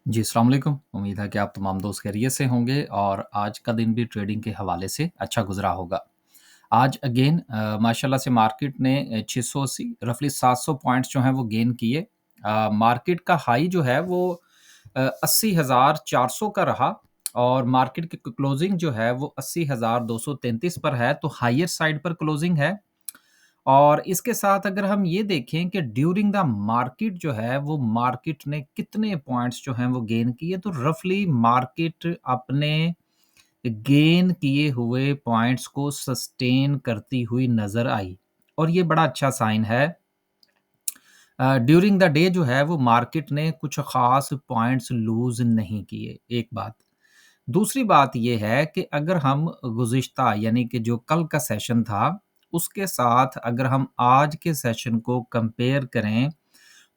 जी, अस्सलाम वालेकुम। उम्मीद है कि आप तमाम दोस्त खैरियत से होंगे और आज का दिन भी ट्रेडिंग के हवाले से अच्छा गुज़रा होगा। आज अगेन माशाल्लाह से मार्केट ने 680 रफ़ली 700 पॉइंट्स जो हैं वो गेन किए। मार्केट का हाई जो है वो 80,400 का रहा और मार्केट की क्लोज़िंग जो है वो 80,233 पर है, तो हायर साइड पर क्लोज़िंग है। और इसके साथ अगर हम ये देखें कि ड्यूरिंग द मार्केट जो है वो मार्केट ने कितने पॉइंट्स जो हैं वो गेन किए, तो रफली मार्केट अपने गेन किए हुए पॉइंट्स को सस्टेन करती हुई नजर आई और ये बड़ा अच्छा साइन है। ड्यूरिंग द डे जो है वो मार्केट ने कुछ खास पॉइंट्स लूज नहीं किए, एक बात। दूसरी बात ये है कि अगर हम गुज़िश्ता यानी कि जो कल का सेशन था, उसके साथ अगर हम आज के सेशन को कंपेयर करें,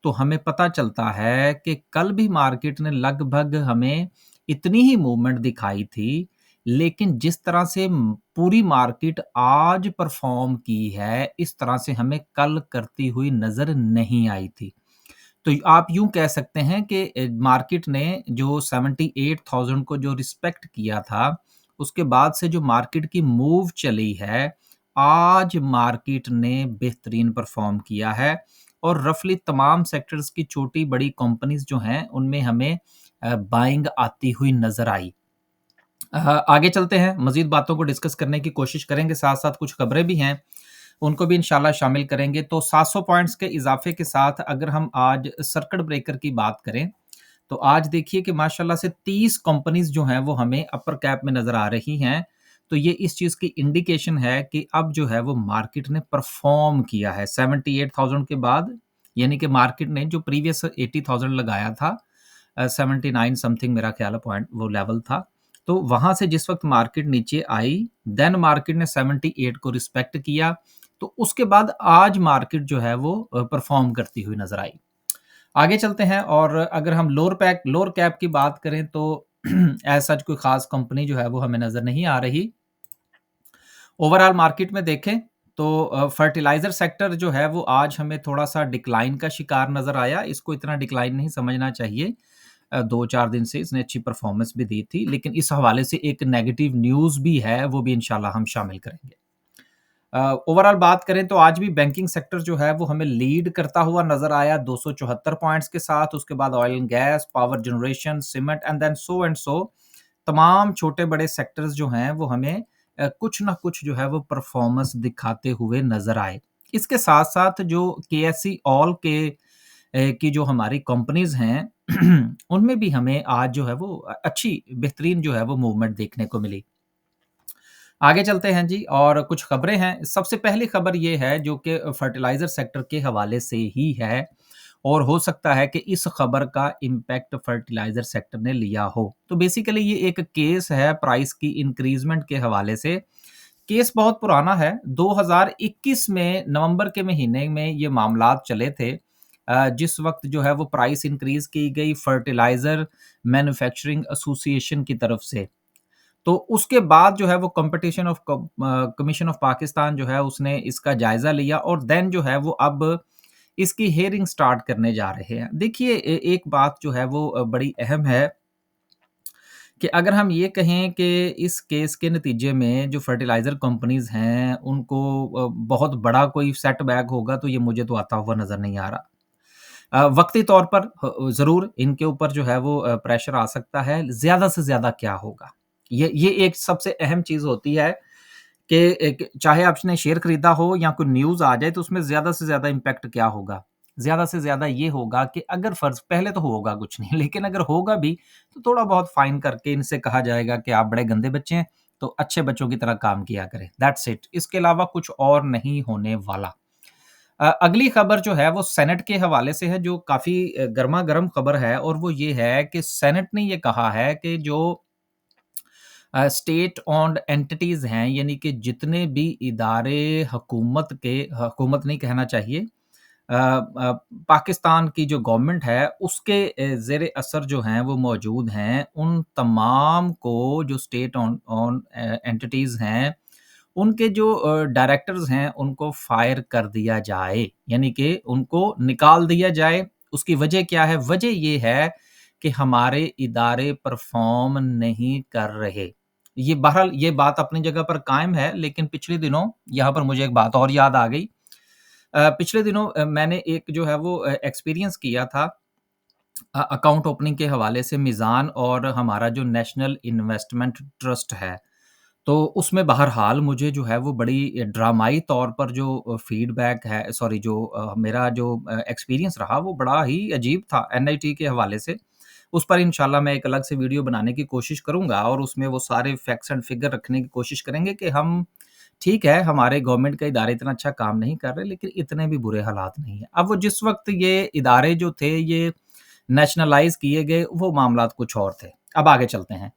तो हमें पता चलता है कि कल भी मार्केट ने लगभग हमें इतनी ही मूवमेंट दिखाई थी, लेकिन जिस तरह से पूरी मार्केट आज परफ़ॉर्म की है, इस तरह से हमें कल करती हुई नज़र नहीं आई थी। तो आप यूँ कह सकते हैं कि मार्केट ने जो 78,000 को जो रिस्पेक्ट किया था, उसके बाद से जो मार्केट की मूव चली है, आज मार्केट ने बेहतरीन परफ़ॉर्म किया है और रफ़ली तमाम सेक्टर्स की छोटी-बड़ी कंपनीज़ जो हैं, उनमें हमें बाइंग आती हुई नज़र आई। आगे चलते हैं, मज़ीद बातों को डिस्कस करने की कोशिश करेंगे, साथ-साथ कुछ खबरें भी हैं, उनको भी इंशाल्लाह शामिल करेंगे। तो 700 पॉइंट्स के इज़ाफ़े के साथ अगर हम आज सर्किट ब्रेकर की बात करें, तो आज देखिए कि माशाल्लाह से 30 कंपनीज़ जो हैं वो हमें अपर कैप में नज़र आ रही हैं। तो ये इस चीज़ की इंडिकेशन है कि अब जो है वो मार्केट ने परफ़ॉर्म किया है 78,000 के बाद, यानी कि मार्केट ने जो प्रीवियस 80,000 लगाया था, 79 समथिंग मेरा ख़्याल है पॉइंट वो लेवल था। तो वहाँ से जिस वक़्त मार्केट नीचे आई, देन मार्केट ने 78 को रिस्पेक्ट किया, तो उसके बाद आज मार्केट जो है वो परफ़ॉर्म करती हुई नज़र आई। आगे चलते हैं और अगर हम लोअर कैप की बात करें तो एज़ सच कोई ख़ास कंपनी जो है वो हमें नज़र नहीं आ रही। ओवरऑल मार्केट में देखें तो फर्टिलाइज़र सेक्टर जो है वो आज हमें थोड़ा-सा डिक्लाइन का शिकार नज़र आया। इसको इतना डिक्लाइन नहीं समझना चाहिए। 2-4 दिन से इसने अच्छी परफ़ॉर्मेंस भी दी थी, लेकिन इस हवाले से एक नेगेटिव न्यूज़ भी है, वो भी इंशाल्लाह हम शामिल करेंगे। ओवरऑल बात करें तो आज भी बैंकिंग सेक्टर जो है वो हमें लीड करता हुआ नज़र आया 274 पॉइंट्स के साथ। उसके बाद oil and gas, power generation, cement and then so and so तमाम छोटे-बड़े सेक्टर्स जो हैं वो हमें कुछ ना कुछ जो है वो परफ़ॉर्मेंस दिखाते हुए नज़र आए। इसके साथ-साथ जो केएससी ऑल की जो हमारी कंपनीज़ हैं उनमें भी हमें आज जो है वो अच्छी बेहतरीन जो है वो मूवमेंट देखने को मिली। आगे चलते हैं जी और कुछ खबरें हैं। सबसे पहली खबर ये है जो कि फर्टिलाइज़र सेक्टर के हवाले से ही है और हो सकता है कि इस खबर का इम्पैक्ट फर्टिलाइज़र सेक्टर ने लिया हो। तो बेसिकली ये एक केस है प्राइस की इंक्रीज़मेंट के हवाले से। केस बहुत पुराना है, 2021 में नवंबर के महीने में ये मामलात चले थे। जिस वक़्त जो है वो प्राइस इंक्रीज़ की गई फर्टिलाइज़र मैन्युफैक्चरिंग एसोसिएशन की तरफ से। तो उसके बाद जो है वो कमीशन ऑफ पाकिस्तान जो है उसने इसका जायज़ा लिया और देन जो है वो अब इसकी हियरिंग स्टार्ट करने जा रहे हैं। देखिए एक बात जो है वो बड़ी अहम है कि अगर हम ये कहें कि इस केस के नतीजे में जो फर्टिलाइज़र कंपनीज़ हैं उनको बहुत बड़ा कोई सेटबैक होगा, तो ये मुझे तो आता हुआ नज़र नहीं आ रहा। वक़्ती तौर पर ज़रूर इनके ऊपर जो है वो प्रेशर आ सकता है, ज़्यादा से ज़्यादा क्या होगा? ये एक सबसे अहम चीज़ होती है कि एक चाहे आपने शेयर खरीदा हो या कोई न्यूज़ आ जाए तो उसमें ज़्यादा से ज़्यादा इम्पैक्ट क्या होगा? ज़्यादा से ज़्यादा ये होगा कि अगर फ़र्ज़ पहले तो होगा कुछ नहीं लेकिन अगर होगा भी तो थोड़ा बहुत फ़ाइन करके इनसे कहा जाएगा कि आप बड़े गंदे बच्चे हैं, तो अच्छे बच्चों की तरह काम किया करें, दैट्स इट। इसके अलावा कुछ और नहीं होने वाला। अगली खबर जो है वो सेनेट के हवाले से है जो काफ़ी गरमा-गरम खबर है और वो ये है कि सेनेट ने ये कहा है कि जो स्टेट ओन्ड एंटिटीज़ हैं यानी कि जितने भी इदारे हुकूमत नहीं कहना चाहिए, पाकिस्तान की जो गवर्नमेंट है उसके ज़ेर असर जो हैं वो मौजूद हैं, उन तमाम को जो स्टेट ओन ओन एंटिटीज़ हैं, उनके जो डायरेक्टर्स हैं उनको फायर कर दिया जाए, यानी कि उनको निकाल दिया जाए। उसकी वजह क्या है? वजह ये है कि हमारे इदारे परफ़ॉर्म नहीं कर रहे। ये बहरहाल ये बात अपनी जगह पर कायम है, लेकिन पिछले दिनों यहाँ पर मुझे एक बात और याद आ गई। पिछले दिनों मैंने एक जो है वो एक्सपीरियंस किया था अकाउंट ओपनिंग के हवाले से मीज़ान और हमारा जो नेशनल इन्वेस्टमेंट ट्रस्ट है, तो उसमें बहरहाल मुझे जो है वो बड़ी ड्रामाई तौर पर जो फ़ीडबैक है सॉरी जो मेरा जो एक्सपीरियंस रहा वो बड़ा ही अजीब था एनआईटी के हवाले से। उस पर इंशाल्लाह मैं एक अलग से वीडियो बनाने की कोशिश करूँगा और उसमें वो सारे फैक्ट्स एंड फिगर रखने की कोशिश करेंगे कि हम ठीक है, हमारे गवर्नमेंट के इदारे इतना अच्छा काम नहीं कर रहे, लेकिन इतने भी बुरे हालात नहीं हैं। अब वो जिस वक़्त ये इदारे जो थे ये नेशनलाइज़ किए गए, वो मामलात कुछ और थे। अब आगे चलते हैं।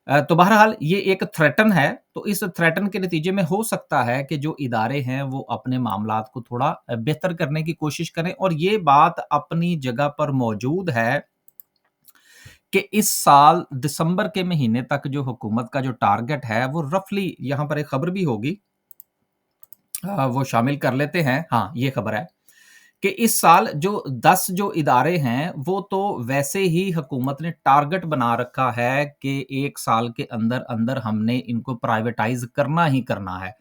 तो बहरहाल ये एक थ्रेटन है, तो इस थ्रेटन के नतीजे में हो सकता है कि जो इदारे हैं वो अपने मामलात को थोड़ा बेहतर करने की कोशिश करें और ये बात अपनी जगह पर मौजूद है कि इस साल दिसंबर के महीने तक जो हुकूमत का जो टारगेट है वो रफ़ली यहाँ पर एक खबर भी होगी वो शामिल कर लेते हैं। हाँ, ये खबर है कि इस साल जो 10 जो इदारे हैं, वो तो वैसे ही हुकूमत ने टारगेट बना रखा है कि 1 साल के अंदर-अंदर हमने इनको प्राइवेटाइज़ करना ही करना है।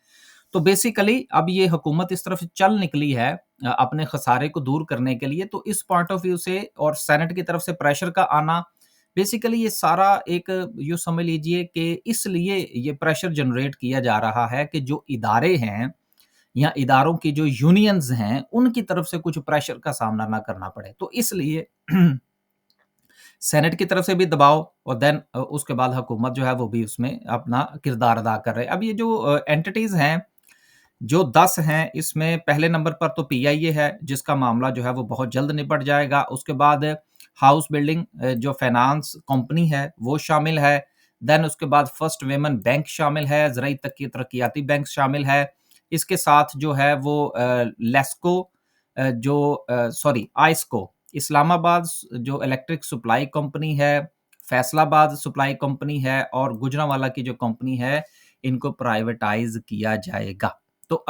तो बेसिकली अब ये हुकूमत इस तरफ चल निकली है अपने खसारे को दूर करने के लिए, तो इस पॉइंट ऑफ व्यू से और सेनेट की तरफ से प्रेशर का आना, बेसिकली ये सारा एक यूँ समझ लीजिए कि इसलिए ये प्रेशर जनरेट किया जा रहा है कि जो इदारे हैं या इदारों की जो यूनियंस हैं, उनकी तरफ से कुछ प्रेशर का सामना ना करना पड़े। तो इसलिए सेनेट की तरफ से भी दबाव और देन उसके बाद हुकूमत जो है वो भी उसमें अपना किरदार अदा कर रहे हैं। अब ये जो एंटिटीज़ हैं, जो 10 हैं, इसमें पहले नंबर पर तो पीआईए है, जिसका मामला जो है वो बहुत जल्द निपट जाएगा। उसके बाद हाउस बिल्डिंग जो फाइनेंस कंपनी है, वो शामिल है। देन उसके बाद फर्स्ट वेमन बैंक शामिल है, ज़राई तरक्कियाती बैंक शामिल है। इसके साथ जो है वो लेस्को सॉरी आइस्को इस्लामाबाद जो इलेक्ट्रिक सप्लाई कंपनी है, फैसलाबाद सप्लाई कंपनी है और गुजरांवाला की जो कंपनी है, इनको प्राइवेटाइज़ किया जाएगा। तो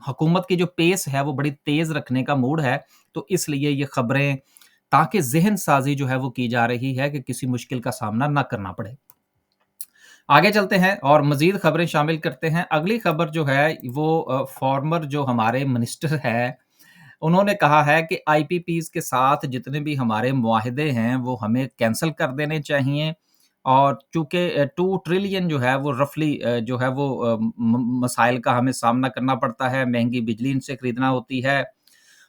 हुकूमत की जो पेस है वो बड़ी तेज़ रखने का मूड है, तो इसलिए ये खबरें ताकि ज़हन-साज़ी जो है वो की जा रही है कि किसी मुश्किल का सामना ना करना पड़े। आगे चलते हैं और मज़ीद खबरें शामिल करते हैं। अगली खबर जो है वो फ़ॉर्मर जो हमारे मिनिस्टर हैं, उन्होंने कहा है कि आईपीपीज़ के साथ जितने भी हमारे मुआहदे हैं, वो हमें कैंसल कर देने चाहिए और चूँकि 2 ट्रिलियन जो है वो रफ़ली जो है वो मसाइल का हमें सामना करना पड़ता है, महँगी बिजली इनसे खरीदना होती है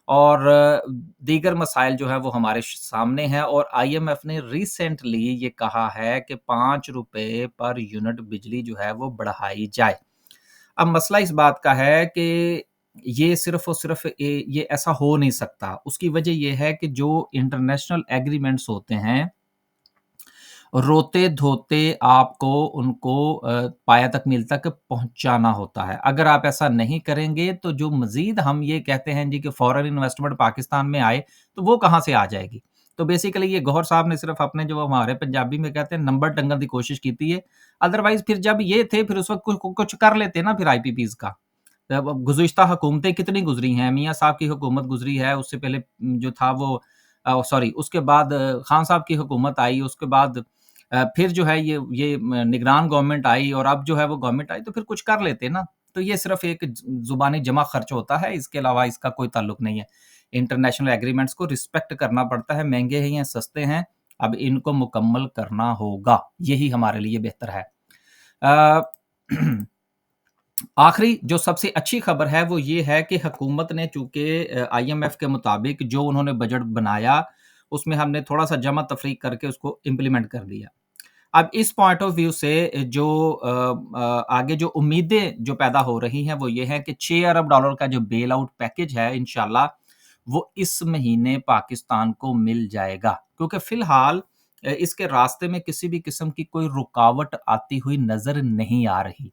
और दीगर मसाइल जो हैं वो हमारे सामने हैं और आईएमएफ ने रिसेंटली ये कहा है कि ₹5 पर यूनिट बिजली जो है वो बढ़ाई जाए। अब मसला इस बात का है कि ये सिर्फ़ और सिर्फ़ ये ऐसा हो नहीं सकता। उसकी वजह ये है कि जो इंटरनेशनल एग्रीमेंट्स होते हैं रोते-धोते आपको उनको पाया तक मील तक पहुँचाना होता है। अगर आप ऐसा नहीं करेंगे तो जो मज़ीद हम ये कहते हैं जी कि फ़ॉरेन इन्वेस्टमेंट पाकिस्तान में आए, तो वो कहाँ से आ जाएगी? तो बेसिकली ये गौहर साहब ने सिर्फ़ अपने जो हमारे पंजाबी में कहते हैं नंबर टंगन की कोशिश की थी है। अदरवाइज़ फिर जब ये थे फिर उस वक़्त कुछ कर लेते ना फिर आईपीपीज़ का। अब गुज़िश्ता हुकूमतें कितनी गुज़री हैं, मियाँ साहब की हुकूमत गुज़री है, उससे पहले जो था वो सॉरी उसके बाद खान साहब की हुकूमत आई, उसके बाद फिर जो है ये निगरान गवर्नमेंट आई और अब जो है वो गवर्नमेंट आई तो फिर कुछ कर लेते ना। तो ये सिर्फ़ एक ज़ुबानी जमा खर्च होता है, इसके अलावा इसका कोई ताल्लुक नहीं है। इंटरनेशनल एग्रीमेंट्स को रिस्पेक्ट करना पड़ता है, महँगे हैं या सस्ते हैं, अब इनको मुकम्मल करना होगा, यही हमारे लिए बेहतर है। अ, आखिरी जो सबसे अच्छी खबर है वो ये है कि हुकूमत ने चूँकि आईएमएफ के मुताबिक जो उन्होंने बजट बनाया, उसमें हमने थोड़ा-सा जमा-तफ़रीक करके उसको इम्प्लीमेंट कर दिया। अब इस पॉइंट ऑफ व्यू से जो आगे जो उम्मीदें जो पैदा हो रही हैं वो ये हैं कि $6 अरब का जो बेल आउट पैकेज है इंशाल्लाह वो इस महीने पाकिस्तान को मिल जाएगा। क्योंकि फ़िलहाल इसके रास्ते में किसी भी किस्म की कोई रुकावट आती हुई नज़र नहीं आ रही।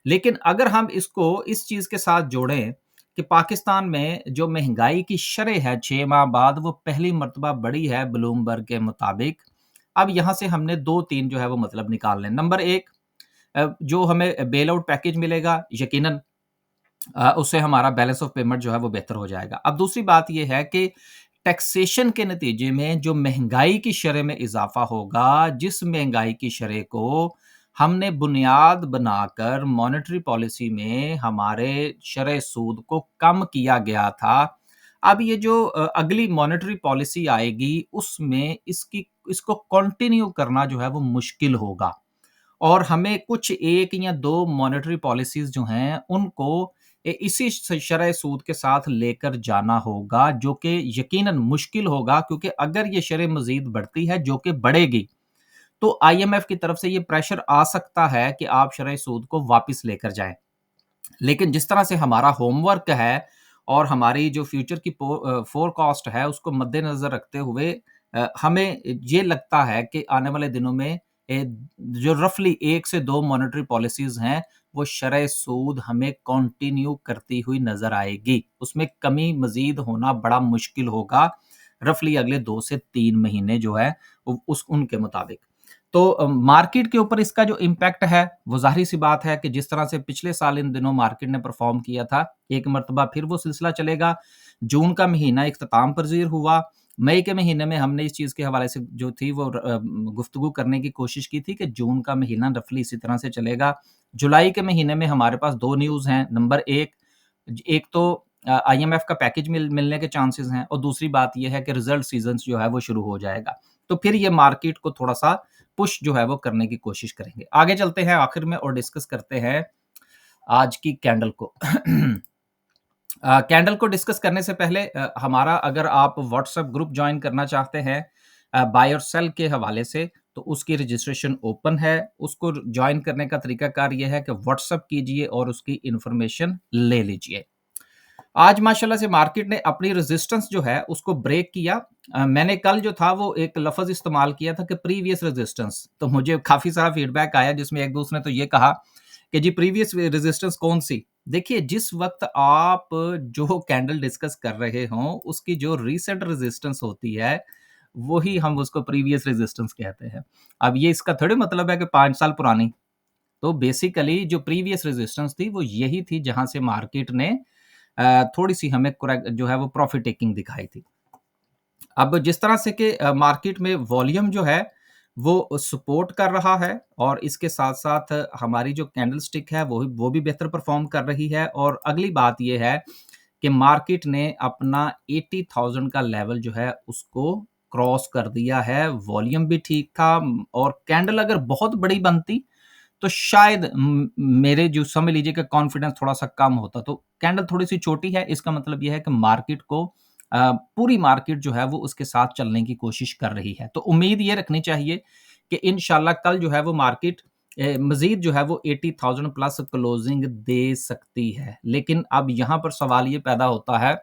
लेकिन अगर हम इसको इस चीज़ के साथ जोड़ें कि पाकिस्तान में जो महँगाई की शरह है 6 माह बाद वो पहली मर्तबा बढ़ी है ब्लूमबर्ग के मुताबिक। अब यहाँ से हमने 2-3 जो है वो मतलब निकालने हैं। नंबर 1 जो हमें बेल आउट पैकेज मिलेगा यकीनन उससे हमारा बैलेंस ऑफ पेमेंट जो है वो बेहतर हो जाएगा। अब दूसरी बात ये है कि टैक्सेशन के नतीजे में जो महँगाई की शरह में इज़ाफ़ा होगा, जिस महँगाई की शरह को हमने बुनियाद बनाकर मॉनेटरी पॉलिसी में हमारे शरह सूद को कम किया गया था। अब ये जो अगली मॉनेटरी पॉलिसी आएगी, उसमें इसको कंटिन्यू करना जो है वो मुश्किल होगा। और हमें कुछ 1 या 2 मॉनेटरी पॉलिसीज़ जो हैं, उनको इसी शरह सूद के साथ लेकर जाना होगा, जो कि यकीनन मुश्किल होगा, क्योंकि अगर ये शरह मज़ीद बढ़ती है, जो कि बढ़ेगी, तो आईएमएफ की तरफ से ये प्रेशर आ सकता है कि आप शरह सूद को वापस लेकर जाएँ। लेकिन जिस तरह से हमारा होमवर्क है और हमारी जो फ्यूचर की फ़ोरकास्ट है, उसको मद्देनज़र रखते हुए हमें ये लगता है कि आने वाले दिनों में जो रफ़ली 1 से 2 मॉनेटरी पॉलिसीज़ हैं, वो शरह सूद हमें कंटिन्यू करती हुई नज़र आएगी। उसमें कमी मज़ीद होना बड़ा मुश्किल होगा, रफ़ली अगले 2 से 3 महीने जो है, उ उस उनके मुताबिक। तो मार्केट के ऊपर इसका जो इम्पैक्ट है, वो ज़ाहिर-सी बात है कि जिस तरह से पिछले साल इन दिनों मार्केट ने परफ़ॉर्म किया था, एक मर्तबा फिर वो सिलसिला चलेगा। जून का महीना इख्तिताम पज़ीर हुआ। मई के महीने में हमने इस चीज़ के हवाले से जो थी वो गुफ्तगू करने की कोशिश की थी कि जून का महीना रफ़ली इसी तरह से चलेगा। जुलाई के महीने में हमारे पास 2 न्यूज़ हैं। नंबर 1 एक तो आईएमएफ का पैकेज मिलने के चांसेज़ हैं और दूसरी बात ये है कि रिज़ल्ट सीज़न्स जो है वो शुरू हो जाएगा। तो फिर ये मार्केट को थोड़ा-सा पुश जो है वो करने की कोशिश करेंगे। आगे चलते हैं आखिर में और डिस्कस करते हैं आज की कैंडल को। कैंडल को डिस्कस करने से पहले हमारा अगर आप व्हाट्सएप ग्रुप जॉइन करना चाहते हैं बाय और सेल के हवाले से, तो उसकी रजिस्ट्रेशन ओपन है। उसको जॉइन करने का तरीकाकार ये है कि व्हाट्सएप कीजिए और उसकी इन्फॉर्मेशन ले लीजिए। आज माशाल्लाह से मार्केट ने अपनी रेजिस्टेंस जो है उसको ब्रेक किया। मैंने कल जो था वो एक लफ़्ज़ इस्तेमाल किया था कि प्रीवियस रेजिस्टेंस, तो मुझे काफ़ी सारा फीडबैक आया जिसमें एक दोस्त ने तो ये कहा कि जी प्रीवियस रेजिस्टेंस कौन-सी? देखिए जिस वक़्त आप जो कैंडल डिस्कस कर रहे हों उसकी जो रीसेंट रेजिस्टेंस होती है, वही हम उसको प्रीवियस रेजिस्टेंस कहते हैं। अब ये इसका थोड़ी मतलब है कि 5 साल पुरानी। तो बेसिकली जो प्रीवियस रेजिस्टेंस थी वो यही थी जहाँ से मार्केट ने थोड़ी-सी हमें जो है वो प्रॉफ़िट टेकिंग दिखाई थी। अब जिस तरह से कि मार्केट में वॉल्यूम जो है वो सपोर्ट कर रहा है और इसके साथ-साथ हमारी जो कैंडलस्टिक है वो भी बेहतर परफ़ॉर्म कर रही है और अगली बात ये है कि मार्केट ने अपना 80,000 का लेवल जो है उसको क्रॉस कर दिया है। वॉल्यूम भी ठीक था और कैंडल अगर बहुत बड़ी बनती तो शायद मेरे जो समझ लीजिए कि कॉन्फिडेंस थोड़ा-सा कम होता। तो कैंडल थोड़ी-सी छोटी है, इसका मतलब ये है कि मार्केट को पूरी मार्केट जो है वो उसके साथ चलने की कोशिश कर रही है। तो उम्मीद ये रखनी चाहिए कि इंशाल्लाह कल जो है वो मार्केट मज़ीद जो है वो 80,000 प्लस क्लोजिंग दे सकती है। लेकिन अब यहाँ पर सवाल ये पैदा होता है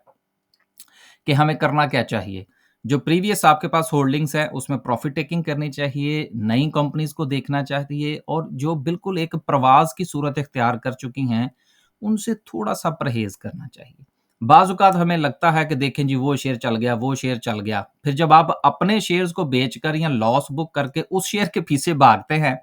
कि हमें करना क्या चाहिए? जो प्रीवियस आपके पास होल्डिंग्स हैं, उसमें प्रॉफ़िट टेकिंग करनी चाहिए, नई कंपनीज़ को देखना चाहिए और जो बिल्कुल एक प्रवास की सूरत इख्तियार कर चुकी हैं, उनसे थोड़ा-सा परहेज़ करना चाहिए। बाज़ औक़ात हमें लगता है कि देखें जी वो शेयर चल गया, वो शेयर चल गया। फिर जब आप अपने शेयर्स को बेचकर या लॉस बुक करके उस शेयर के पीछे भागते हैं,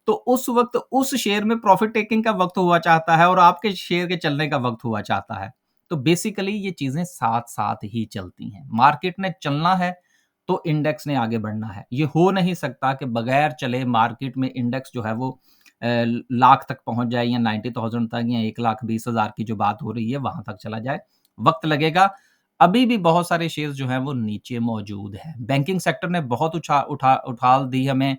तो उस वक़्त उस शेयर में प्रॉफ़िट टेकिंग का वक़्त हुआ चाहता है और आपके शेयर के चलने का वक़्त हुआ चाहता है। तो बेसिकली ये चीज़ें साथ-साथ ही चलती हैं। मार्केट ने चलना है, तो इंडेक्स ने आगे बढ़ना है। ये हो नहीं सकता कि बगैर चले मार्केट में इंडेक्स जो है वो लाख तक पहुँच जाए या 90,000 तक या 1,20,000 की जो बात हो रही है, वहाँ तक चला जाए। वक़्त लगेगा। अभी भी बहुत सारे शेयर्स जो हैं वो नीचे मौजूद हैं। बैंकिंग सेक्टर ने बहुत उछाल दी हमें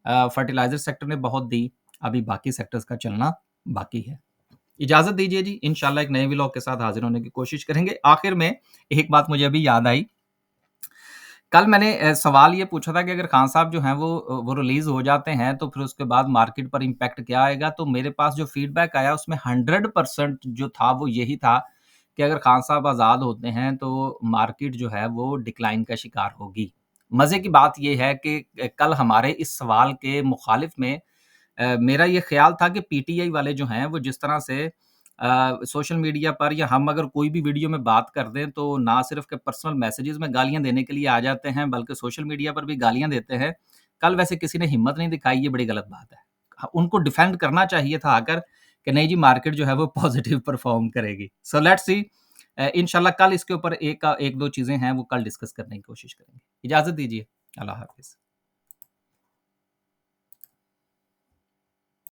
फर्टिलाइज़र सेक्टर ने बहुत दी। अभी बाकी सेक्टर्स का चलना बाकी है। इजाज़त दीजिए जी, इंशाल्लाह एक नए व्लॉग के साथ हाज़िर होने की कोशिश करेंगे। आखिर में एक बात मुझे अभी याद आई। कल मैंने सवाल ये पूछा था कि अगर खान साहब जो हैं वो रिलीज़ हो जाते हैं, तो फिर उसके बाद मार्केट पर इम्पैक्ट क्या आएगा? तो मेरे पास जो फीडबैक आया उसमें 100% जो था वो यही था कि अगर खान साहब आज़ाद होते हैं, तो मार्केट जो है वो डिक्लाइन का शिकार होगी। मज़े की बात ये है कि कल हमारे इस सवाल के मुखालिफ में मेरा ये ख़्याल था कि पीटीआई वाले जो हैं, वो जिस तरह से सोशल मीडिया पर या हम अगर कोई भी वीडियो में बात कर दें, तो ना सिर्फ़ के पर्सनल मैसेजेज़ में गालियाँ देने के लिए आ जाते हैं, बल्कि सोशल मीडिया पर भी गालियाँ देते हैं। कल वैसे किसी ने हिम्मत नहीं दिखाई, ये बड़ी गलत बात है। उनको डिफेंड करना चाहिए था आकर कि नहीं जी, मार्केट जो है वो पॉज़िटिव परफ़ॉर्म करेगी। सो लेट्स सी इंशाल्लाह कल इसके ऊपर 1-2 चीज़ें हैं वो कल डिस्कस करने की कोशिश करेंगे। इजाज़त दीजिए। अल्लाह हाफ़िज़।